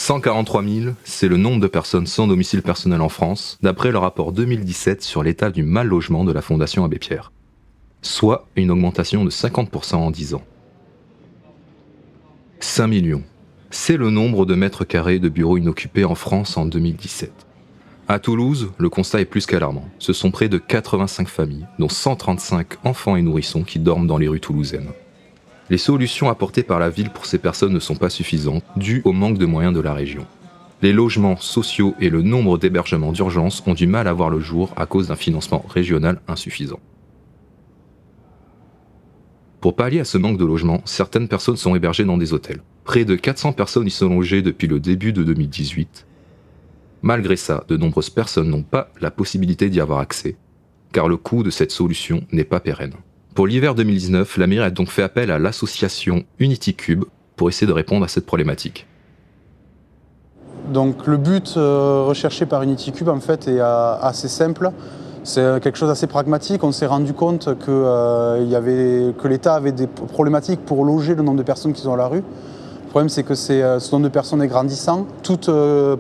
143 000, c'est le nombre de personnes sans domicile personnel en France, d'après le rapport 2017 sur l'état du mal-logement de la Fondation Abbé Pierre. Soit une augmentation de 50% en 10 ans. 5 millions, c'est le nombre de mètres carrés de bureaux inoccupés en France en 2017. À Toulouse, le constat est plus qu'alarmant. Ce sont près de 85 familles, dont 135 enfants et nourrissons qui dorment dans les rues toulousaines. Les solutions apportées par la ville pour ces personnes ne sont pas suffisantes, dues au manque de moyens de la région. Les logements sociaux et le nombre d'hébergements d'urgence ont du mal à voir le jour à cause d'un financement régional insuffisant. Pour pallier à ce manque de logements, certaines personnes sont hébergées dans des hôtels. Près de 400 personnes y sont logées depuis le début de 2018. Malgré ça, de nombreuses personnes n'ont pas la possibilité d'y avoir accès, car le coût de cette solution n'est pas pérenne. Pour l'hiver 2019, la mairie a donc fait appel à l'association Unity Cube pour essayer de répondre à cette problématique. Donc le but recherché par Unity Cube en fait est assez simple. C'est quelque chose d'assez pragmatique. On s'est rendu compte que l'État avait des problématiques pour loger le nombre de personnes qui sont à la rue. Le problème c'est que ce nombre de personnes est grandissant, toute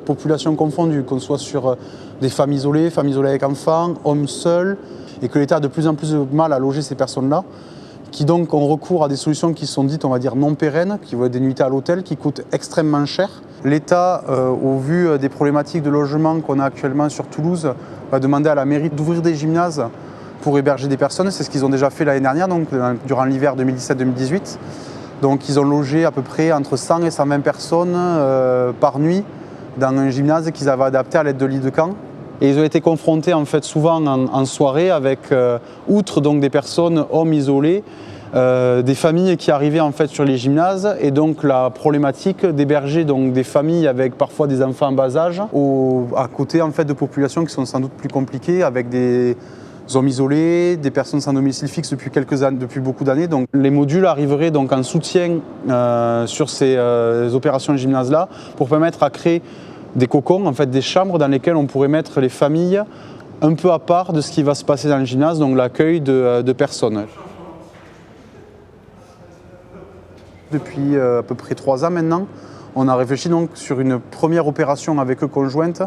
population confondue, qu'on soit sur des femmes isolées avec enfants, hommes seuls, et que l'État a de plus en plus de mal à loger ces personnes-là, qui donc ont recours à des solutions qui sont dites, on va dire, non pérennes, qui vont être des nuitées à l'hôtel, qui coûtent extrêmement cher. L'État, au vu des problématiques de logement qu'on a actuellement sur Toulouse, va demander à la mairie d'ouvrir des gymnases pour héberger des personnes. C'est ce qu'ils ont déjà fait l'année dernière, donc durant l'hiver 2017-2018. Donc ils ont logé à peu près entre 100 et 120 personnes par nuit dans un gymnase qu'ils avaient adapté à l'aide de lits de camp. Et ils ont été confrontés en fait souvent en soirée avec, outre donc des personnes, hommes isolés, des familles qui arrivaient en fait sur les gymnases, et donc la problématique d'héberger donc des familles avec parfois des enfants en bas âge, à côté en fait de populations qui sont sans doute plus compliquées, avec des hommes isolés, des personnes sans domicile fixe depuis beaucoup d'années. Donc les modules arriveraient donc en soutien sur ces opérations de gymnase là pour permettre à créer des cocons, en fait des chambres dans lesquelles on pourrait mettre les familles un peu à part de ce qui va se passer dans le gymnase, donc l'accueil de personnes. Depuis à peu près 3 ans maintenant, on a réfléchi donc sur une première opération avec eux conjointe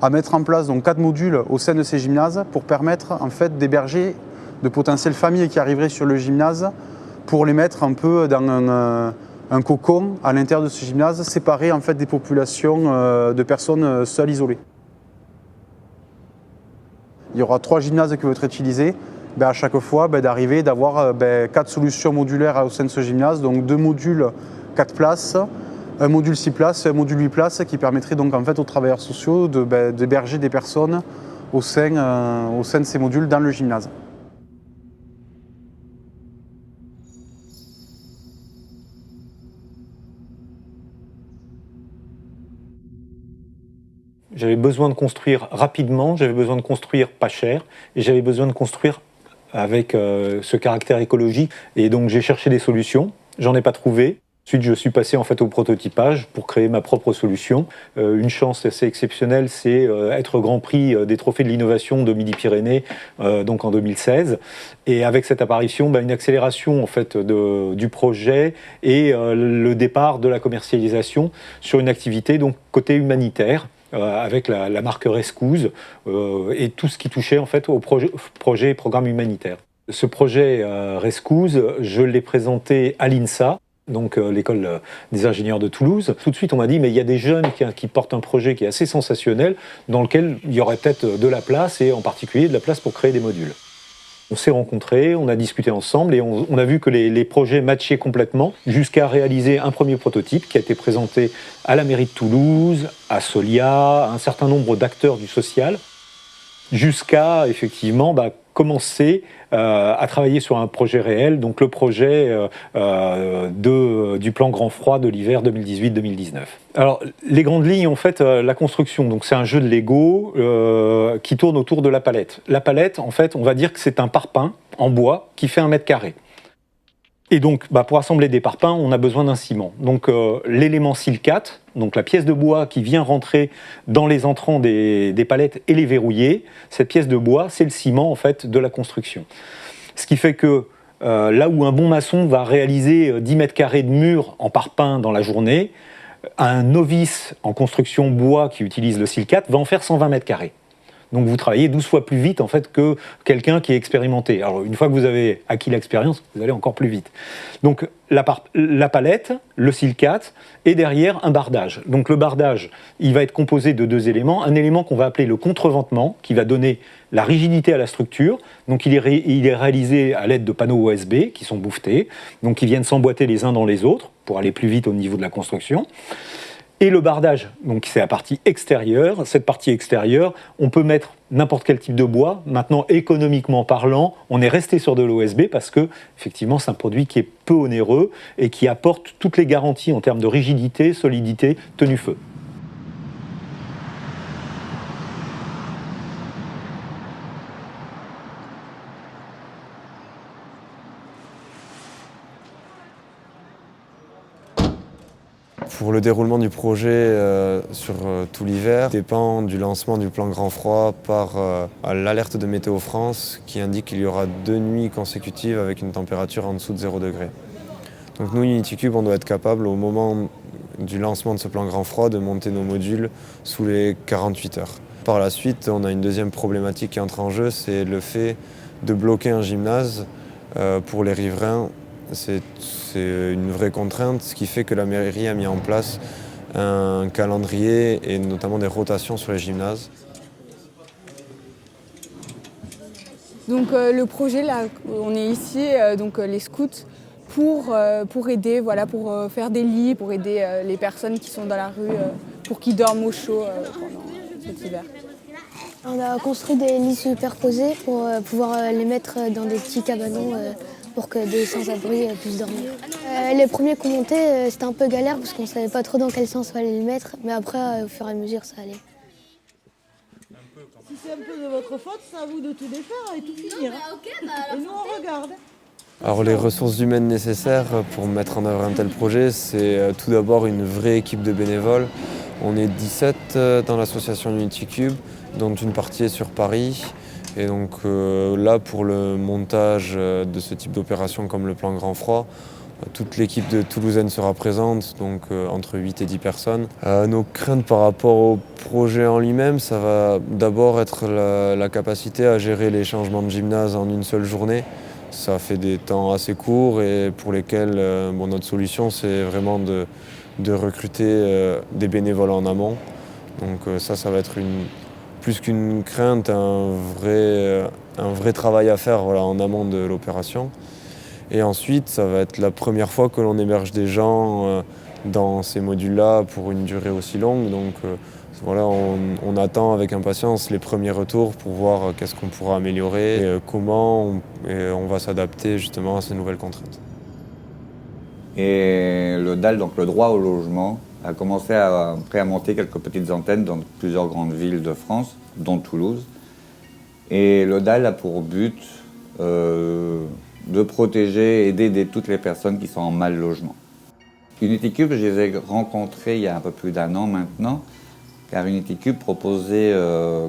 à mettre en place donc 4 modules au sein de ces gymnases pour permettre en fait d'héberger de potentielles familles qui arriveraient sur le gymnase, pour les mettre un peu dans un cocon à l'intérieur de ce gymnase, séparé en fait des populations de personnes seules isolées. Il y aura 3 gymnases qui vont être utilisés. À chaque fois d'arriver d'avoir 4 solutions modulaires au sein de ce gymnase, donc 2 modules 4 places, un module 6 places et un module 8 places, qui permettrait donc en fait aux travailleurs sociaux d'héberger des personnes au sein de ces modules dans le gymnase. J'avais besoin de construire rapidement, j'avais besoin de construire pas cher, et j'avais besoin de construire avec ce caractère écologique. Et donc j'ai cherché des solutions, j'en ai pas trouvé. Ensuite, je suis passé en fait au prototypage pour créer ma propre solution. Une chance assez exceptionnelle, c'est être Grand Prix des Trophées de l'innovation de Midi-Pyrénées, donc en 2016. Et avec cette apparition, une accélération en fait du projet et le départ de la commercialisation sur une activité donc côté humanitaire. Avec la marque Rescousse et tout ce qui touchait en fait au projet et programme humanitaire. Ce projet Rescousse, je l'ai présenté à l'INSA, donc l'école des ingénieurs de Toulouse. Tout de suite, on m'a dit, mais il y a des jeunes qui portent un projet qui est assez sensationnel, dans lequel il y aurait peut-être de la place, et en particulier de la place pour créer des modules. On s'est rencontrés, on a discuté ensemble, et on a vu que les projets matchaient complètement, jusqu'à réaliser un premier prototype qui a été présenté à la mairie de Toulouse, à Solia, à un certain nombre d'acteurs du social, jusqu'à effectivement commencer à travailler sur un projet réel, donc le projet du plan Grand Froid de l'hiver 2018-2019. Alors, les grandes lignes, en fait, la construction, donc c'est un jeu de Lego qui tourne autour de la palette. La palette, en fait, on va dire que c'est un parpaing en bois qui fait 1 mètre carré. Et donc, pour assembler des parpaings, on a besoin d'un ciment. Donc, l'élément silicate, donc la pièce de bois qui vient rentrer dans les entrants des palettes et les verrouiller, cette pièce de bois, c'est le ciment en fait de la construction. Ce qui fait que là où un bon maçon va réaliser 10 mètres carrés de mur en parpaing dans la journée, Un novice en construction bois qui utilise le Silcat va en faire 120 mètres carrés. Donc vous travaillez 12 fois plus vite en fait que quelqu'un qui est expérimenté. Alors une fois que vous avez acquis l'expérience, vous allez encore plus vite. Donc la palette, le Silcat et derrière un bardage. Donc le bardage, il va être composé de 2 éléments. Un élément qu'on va appeler le contreventement qui va donner la rigidité à la structure. Donc il est réalisé à l'aide de panneaux OSB qui sont bouffetés, donc qui viennent s'emboîter les uns dans les autres pour aller plus vite au niveau de la construction. Et le bardage, donc c'est la partie extérieure. Cette partie extérieure, on peut mettre n'importe quel type de bois. Maintenant, économiquement parlant, on est resté sur de l'OSB parce que, effectivement, c'est un produit qui est peu onéreux et qui apporte toutes les garanties en termes de rigidité, solidité, tenue feu. Pour le déroulement du projet sur tout l'hiver dépend du lancement du plan grand froid par l'alerte de Météo France qui indique qu'il y aura 2 nuits consécutives avec une température en dessous de 0 degré. Donc nous, UnityCube, on doit être capable au moment du lancement de ce plan grand froid de monter nos modules sous les 48 heures. Par la suite, on a une deuxième problématique qui entre en jeu, c'est le fait de bloquer un gymnase pour les riverains. C'est une vraie contrainte, ce qui fait que la mairie a mis en place un calendrier et notamment des rotations sur les gymnases. Donc le projet, là, on est ici, donc les scouts, pour aider, voilà, pour faire des lits, pour aider les personnes qui sont dans la rue, pour qu'ils dorment au chaud pendant cet hiver. On a construit des lits superposés pour pouvoir les mettre dans des petits cabanons pour que des sans-abri puissent dormir. Les premiers qu'on montait, c'était un peu galère parce qu'on ne savait pas trop dans quel sens il fallait les mettre, mais après, au fur et à mesure, ça allait. Si c'est un peu de votre faute, c'est à vous de tout défaire et tout finir. Et nous, on regarde. Alors les ressources humaines nécessaires pour mettre en œuvre un tel projet, c'est tout d'abord une vraie équipe de bénévoles. On est 17 dans l'association UnityCube, dont une partie est sur Paris. Et donc là, pour le montage de ce type d'opération comme le plan Grand Froid, toute l'équipe de Toulousaine sera présente, donc entre 8 et 10 personnes. Nos craintes par rapport au projet en lui-même, ça va d'abord être la capacité à gérer les changements de gymnase en une seule journée. Ça fait des temps assez courts et pour lesquels notre solution, c'est vraiment de recruter des bénévoles en amont. Donc ça va être plus qu'une crainte, un vrai travail à faire en amont de l'opération. Et ensuite, ça va être la première fois que l'on héberge des gens dans ces modules-là pour une durée aussi longue. Donc on attend avec impatience les premiers retours pour voir qu'est-ce qu'on pourra améliorer et comment on va s'adapter justement à ces nouvelles contraintes. Et le DAL, donc le droit au logement, a commencé à monter quelques petites antennes dans plusieurs grandes villes de France, dont Toulouse. Et le DAL a pour but de protéger et d'aider toutes les personnes qui sont en mal logement. UnityCube, je les ai rencontrés il y a un peu plus d'1 an maintenant, car UnityCube proposait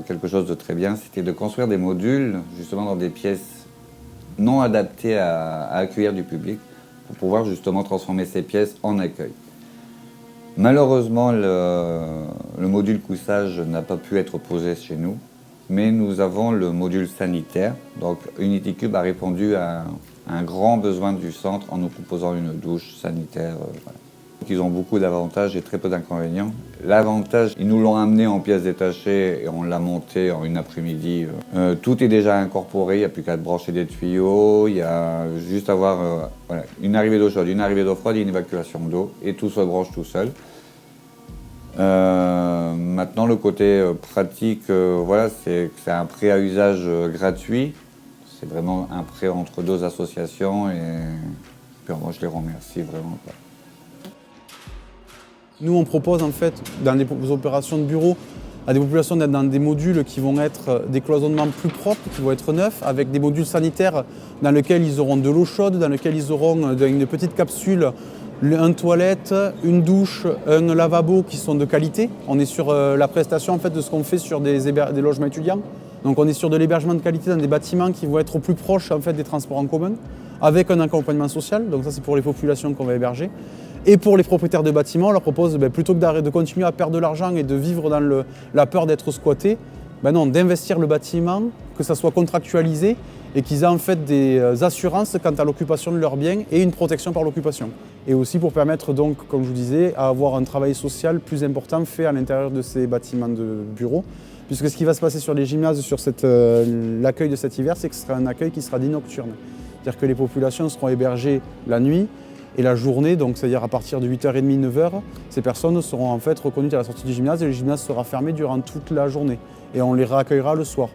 quelque chose de très bien, c'était de construire des modules justement dans des pièces non adaptées à accueillir du public, pour pouvoir justement transformer ces pièces en accueil. Malheureusement, le module couchage n'a pas pu être posé chez nous, mais nous avons le module sanitaire. Donc UnityCube a répondu à un grand besoin du centre en nous proposant une douche sanitaire. Voilà. Donc, ils ont beaucoup d'avantages et très peu d'inconvénients. L'avantage, ils nous l'ont amené en pièces détachées et on l'a monté en une après-midi. Tout est déjà incorporé, il n'y a plus qu'à brancher des tuyaux, il y a juste à avoir une arrivée d'eau chaude, une arrivée d'eau froide et une évacuation d'eau, et tout se branche tout seul. Maintenant, le côté pratique, c'est un prêt à usage gratuit. C'est vraiment un prêt entre 2 associations et puis, moi, je les remercie vraiment. Nous, on propose en fait, dans les opérations de bureau, à des populations d'être dans des modules qui vont être des cloisonnements plus propres, qui vont être neufs, avec des modules sanitaires dans lesquels ils auront de l'eau chaude, dans lesquels ils auront une petite capsule, une toilette, une douche, un lavabo qui sont de qualité. On est sur la prestation en fait, de ce qu'on fait sur des logements étudiants. Donc on est sur de l'hébergement de qualité dans des bâtiments qui vont être au plus proche en fait, des transports en commun, avec un accompagnement social. Donc ça c'est pour les populations qu'on va héberger. Et pour les propriétaires de bâtiments, on leur propose plutôt que de continuer à perdre de l'argent et de vivre dans la peur d'être squatté, non, d'investir le bâtiment, que ça soit contractualisé et qu'ils aient en fait des assurances quant à l'occupation de leurs biens et une protection par l'occupation. Et aussi pour permettre donc, comme je vous disais, à avoir un travail social plus important fait à l'intérieur de ces bâtiments de bureaux. Puisque ce qui va se passer sur les gymnases, sur l'accueil de cet hiver, c'est que ce sera un accueil qui sera dit nocturne. C'est-à-dire que les populations seront hébergées la nuit et la journée, donc c'est-à-dire à partir de 8h30, 9h, ces personnes seront en fait reconduites à la sortie du gymnase et le gymnase sera fermé durant toute la journée. Et on les réaccueillera le soir.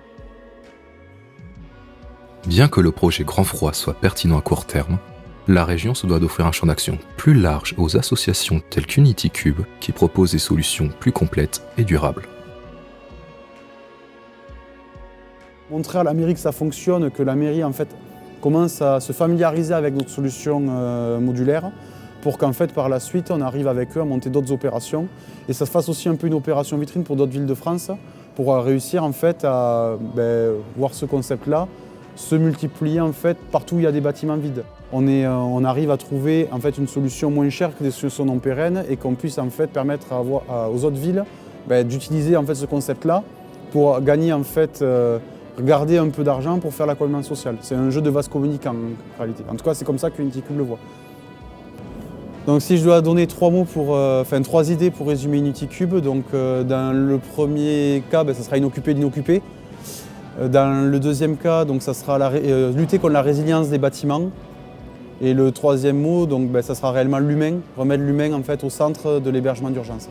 Bien que le projet Grand Froid soit pertinent à court terme, la région se doit d'offrir un champ d'action plus large aux associations telles qu'Unity Cube qui proposent des solutions plus complètes et durables. Montrer à la mairie que ça fonctionne, que la mairie en fait commence à se familiariser avec notre solution modulaire pour qu'en fait par la suite on arrive avec eux à monter d'autres opérations et ça se fasse aussi un peu une opération vitrine pour d'autres villes de France pour réussir en fait à voir ce concept-là se multiplier en fait partout où il y a des bâtiments vides. On arrive à trouver en fait une solution moins chère que des solutions non pérennes et qu'on puisse en fait permettre aux autres villes d'utiliser en fait ce concept-là pour gagner en fait garder un peu d'argent pour faire l'accompagnement social. C'est un jeu de vase communicant en réalité. En tout cas, c'est comme ça que Unity Cube le voit. Donc si je dois donner trois idées pour résumer Unity Cube, donc dans le premier cas, ça sera inoccupé d'inoccupé. Dans le deuxième cas, donc, ça sera lutter contre la résilience des bâtiments. Et le troisième mot, donc, ça sera réellement l'humain, remettre l'humain en fait, au centre de l'hébergement d'urgence.